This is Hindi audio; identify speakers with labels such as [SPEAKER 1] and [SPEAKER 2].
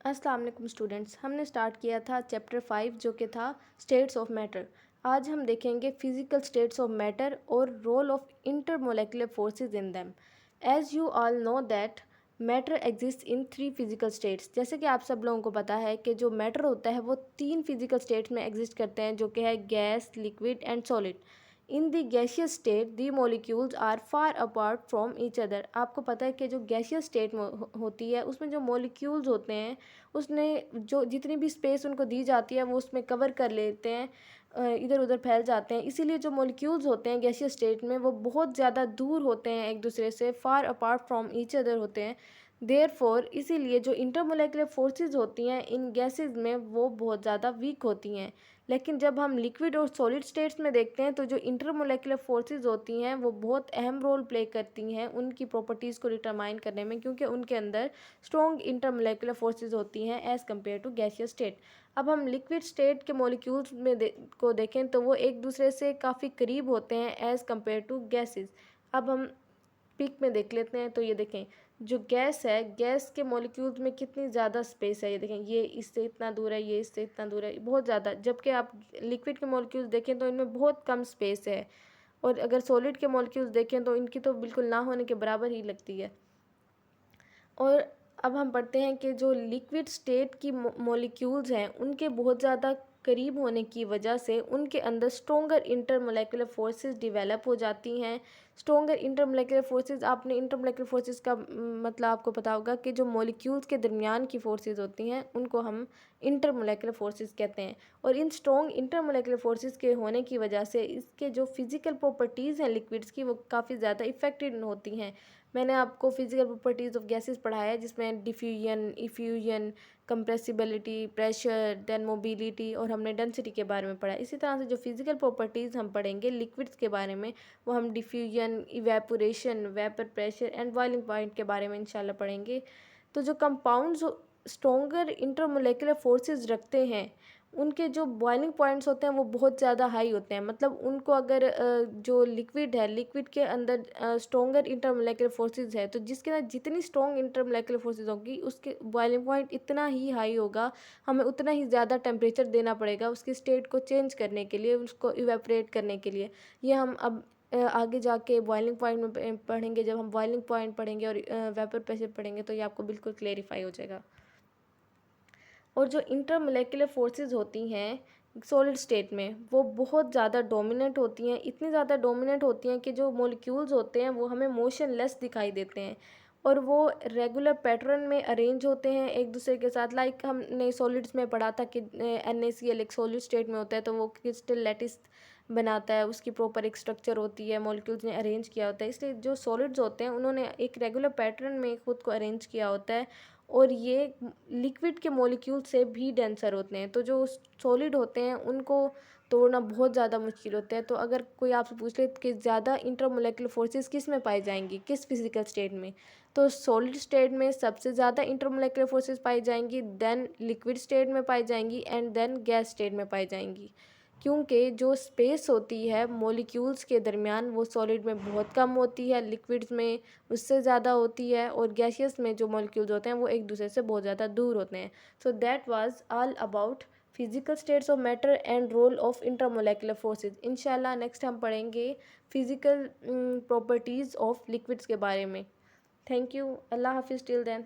[SPEAKER 1] अस्सलाम वालेकुम स्टूडेंट्स, हमने स्टार्ट किया था चैप्टर 5 जो कि था स्टेट्स ऑफ मैटर। आज हम देखेंगे फिजिकल स्टेट्स ऑफ मैटर और role of intermolecular forces in them. As you all know that matter exist in 3 physical states. जैसे कि आप सब लोगों को पता है कि जो मैटर होता है वो 3 फिजिकल स्टेट्स में एग्जिस्ट करते हैं, जो कि है gas, liquid and solid. In the gaseous state the molecules are far apart from each other. आपको पता है कि जो गैसियस स्टेट होती है उसमें जो मोलिक्यूल्स होते हैं उसने जो जितनी भी स्पेस उनको दी जाती है वो उसमें कवर कर लेते हैं, इधर उधर फैल जाते हैं। इसीलिए जो मोलिक्यूल्स होते हैं गैसियस स्टेट में वो बहुत ज़्यादा दूर होते हैं, एक दूसरे से फार अपार्ट फ्रॉम ईच अदर होते हैं। देयरफॉर इसीलिए जो इंटरमोलेकुलर फोर्सेस होती हैं इन गैसेस में वो बहुत ज़्यादा वीक होती हैं। लेकिन जब हम लिक्विड और सॉलिड स्टेट्स में देखते हैं तो जो इंटरमोलेकुलर फोर्सेस होती हैं वो बहुत अहम रोल प्ले करती हैं उनकी प्रॉपर्टीज़ को डिटरमाइन करने में, क्योंकि उनके अंदर स्ट्रॉन्ग इंटरमोलेकुलर फोर्सेस होती हैं as compare to gaseous state. अब हम लिक्विड स्टेट के मॉलिक्यूल्स में को देखें तो वो एक दूसरे से काफ़ी करीब होते हैं एज़ कम्पेयर टू गैसेस। अब हम पिक में देख लेते हैं तो ये देखें, जो गैस है, गैस के मॉलिक्यूल्स में कितनी ज़्यादा स्पेस है। ये देखें, ये इससे इतना दूर है, ये इससे इतना दूर है, बहुत ज़्यादा। जबकि आप लिक्विड के मॉलिक्यूल्स देखें तो इनमें बहुत कम स्पेस है, और अगर सॉलिड के मॉलिक्यूल्स देखें तो इनकी तो बिल्कुल ना होने के बराबर ही लगती है। और अब हम पढ़ते हैं कि जो लिक्विड स्टेट की मॉलिक्यूल्स हैं उनके बहुत ज़्यादा करीब होने की वजह से उनके अंदर स्ट्रॉन्गर इंटरमोलेकुलर फोर्सेस डेवलप हो जाती हैं। स्ट्रॉन्गर इंटरमोलेकुलर फोर्सेस, आपने इंटरमोलेकुलर फोर्सेस का मतलब आपको पता होगा कि जो मॉलिक्यूल्स के दरमियान की फोर्सेस होती हैं उनको हम इंटरमोलेकुलर फोर्सेस कहते हैं। और इन स्ट्रॉन्ग इंटरमोलेकुलर फोर्सेस के होने की वजह से इसके जो फिज़िकल प्रॉपर्टीज़ हैं लिक्विड्स की वो काफ़ी ज़्यादा इफेक्टेड होती हैं। मैंने आपको फिजिकल प्रॉपर्टीज़ ऑफ गैसेस पढ़ाया है जिसमें diffusion, effusion, compressibility, pressure, then mobility, और हमने डेंसिटी के बारे में पढ़ा। इसी तरह से जो फिजिकल प्रॉपर्टीज़ हम पढ़ेंगे लिक्विड्स के बारे में वो हम diffusion, evaporation, vapour pressure and boiling point के बारे में इंशाल्लाह पढ़ेंगे। तो जो कंपाउंड्स स्ट्रॉन्गर इंटरमोलेकुलर फोर्सेस रखते हैं उनके जो बॉइलिंग पॉइंट्स होते हैं वो बहुत ज़्यादा हाई होते हैं। मतलब उनको अगर जो लिक्विड है, लिक्विड के अंदर स्ट्रॉन्गर इंटरमोलेकुलर फोर्सेस है तो जिसके अंदर जितनी स्ट्रॉन्ग इंटरमोलेकुलर फोर्सेस होगी उसके बॉइलिंग पॉइंट इतना ही हाई होगा, हमें उतना ही ज़्यादा टेम्परेचर देना पड़ेगा उसकी स्टेट को चेंज करने के लिए, उसको इवेपोरेट करने के लिए। ये हम अब आगे जाके बॉइलिंग पॉइंट में पढ़ेंगे। जब हम बॉइलिंग पॉइंट पढ़ेंगे और वेपर प्रेशर पढ़ेंगे तो ये आपको बिल्कुल क्लेरिफाई हो जाएगा। और जो इंटरमोलेकुलर फोर्सेस होती हैं सॉलिड स्टेट में वो बहुत ज़्यादा डोमिनेंट होती हैं, इतनी ज़्यादा डोमिनेंट होती हैं कि जो मॉलिक्यूल्स होते हैं वो हमें मोशनलेस दिखाई देते हैं और वो रेगुलर पैटर्न में अरेंज होते हैं एक दूसरे के साथ। लाइक हमने सॉलिड्स में पढ़ा था कि NaCl एक सॉलिड स्टेट में होता है तो वो क्रिस्टल लैटिस बनाता है, उसकी प्रॉपर एक स्ट्रक्चर होती है, मॉलिक्यूल्स ने अरेंज किया होता है। इसलिए जो सॉलिड्स होते हैं उन्होंने एक रेगुलर पैटर्न में खुद को अरेंज किया होता है और ये लिक्विड के मॉलिक्यूल से भी डेंसर होते हैं। तो जो सॉलिड होते हैं उनको तोड़ना बहुत ज़्यादा मुश्किल होता है। तो अगर कोई आपसे पूछ ले कि ज़्यादा इंटरमोलेकुलर फोर्सेस किस में पाई जाएंगी, किस फिजिकल स्टेट में, तो सॉलिड स्टेट में सबसे ज़्यादा इंटरमोलेकुलर फोर्सेस पाई जाएंगी, देन लिक्विड स्टेट में पाई जाएंगी एंड देन गैस स्टेट में पाई जाएंगी। क्योंकि जो स्पेस होती है मॉलिक्यूल्स के दरमियान वो सॉलिड में बहुत कम होती है, लिक्विड्स में उससे ज़्यादा होती है, और गैसियस में जो मॉलिक्यूल्स होते हैं वो एक दूसरे से बहुत ज़्यादा दूर होते हैं। So that was all about physical states of matter and role of intermolecular forces. इंशाल्लाह नेक्स्ट हम पढ़ेंगे फिजिकल प्रॉपर्टीज़ ऑफ लिक्विड्स के बारे में। थैंक यू, अल्लाह हाफिज़, टिल देन।